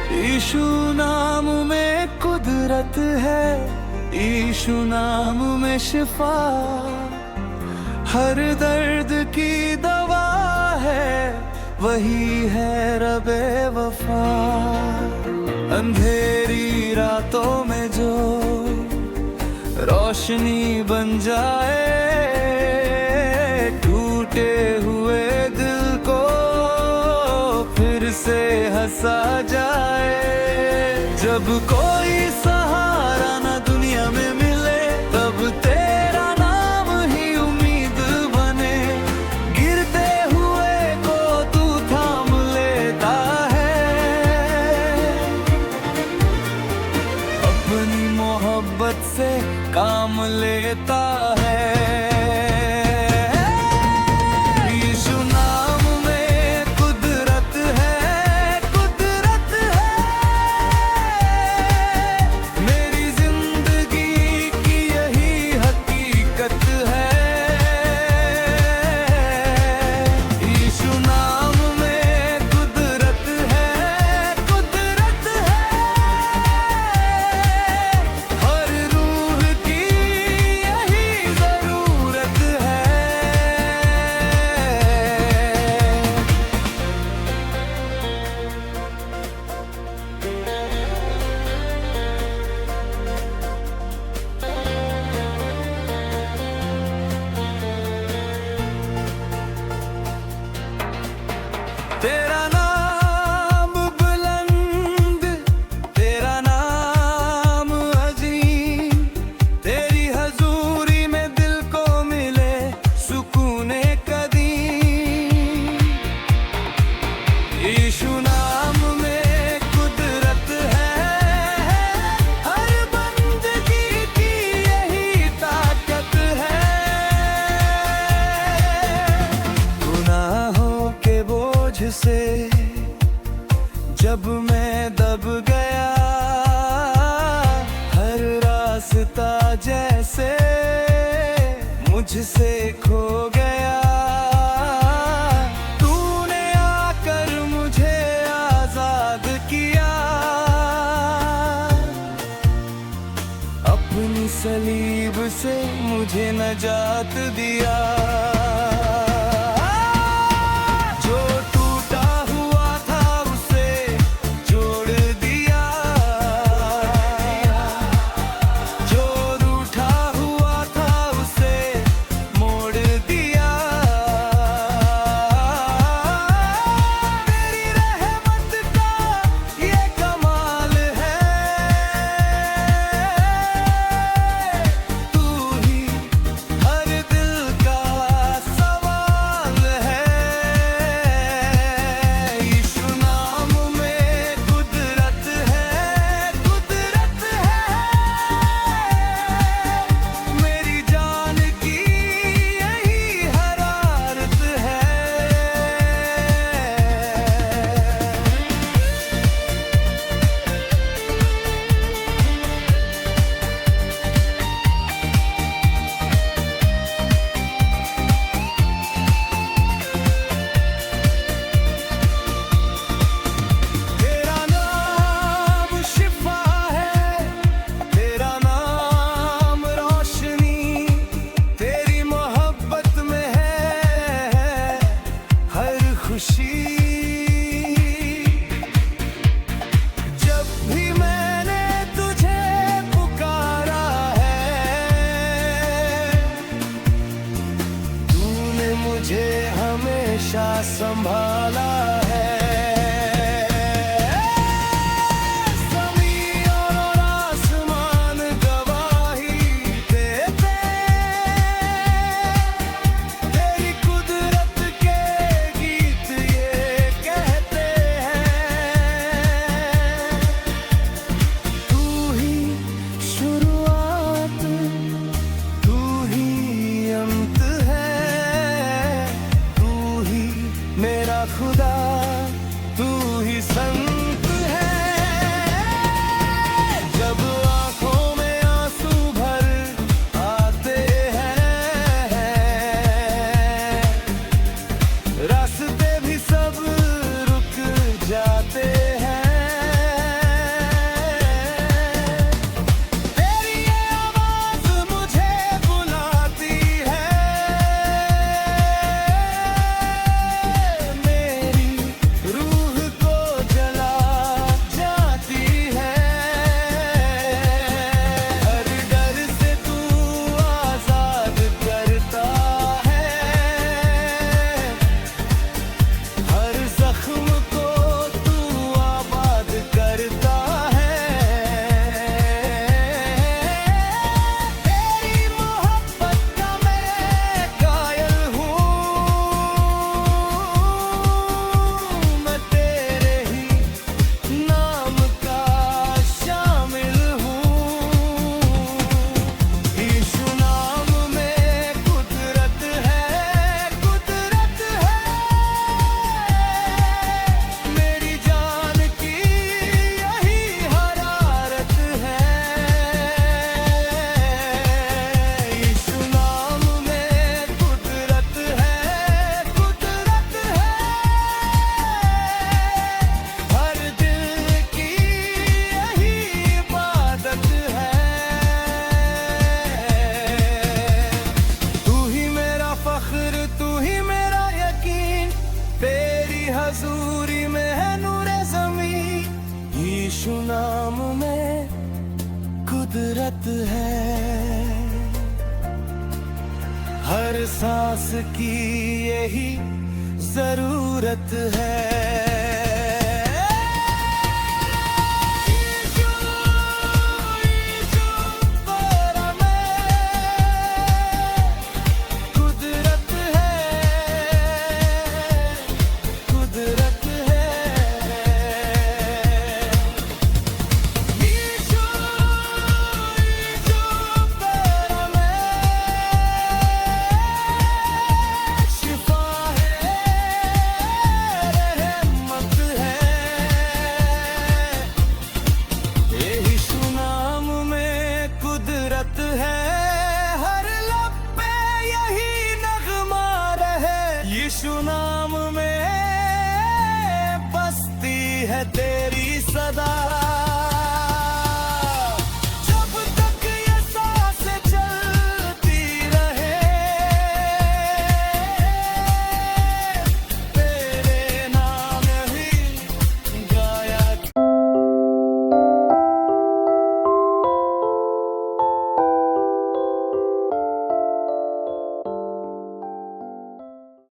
यीशु नाम में कुदरत है, यीशु नाम में शिफा, हर दर्द की दवा है, वही है रबे वफा। अंधेरी रातों में जो रोशनी बन जाए, टूटे हुए दिल को फिर से हंसा जाए। जब कोई सहारा न दुनिया में मिले, तब तेरा नाम ही उम्मीद बने। गिरते हुए को तू थाम लेता है, अपनी मोहब्बत से काम लेता है। तेरा नाम बुलंद, तेरा नाम अजीम, तेरी हजूरी में दिल को मिले सुकूने कदीम। यीशु नाम में कुदरत है, हर बंदगी की यही ताकत है। गुनाहों के बोझ से जब मैं दब गया, हर रास्ता जैसे मुझसे खो गया। तूने आकर मुझे आजाद किया, अपनी सलीब से मुझे नजात दिया। कुदरत है, हर सांस की यही जरूरत है। यीशु नाम में बसती है तेरी सदा।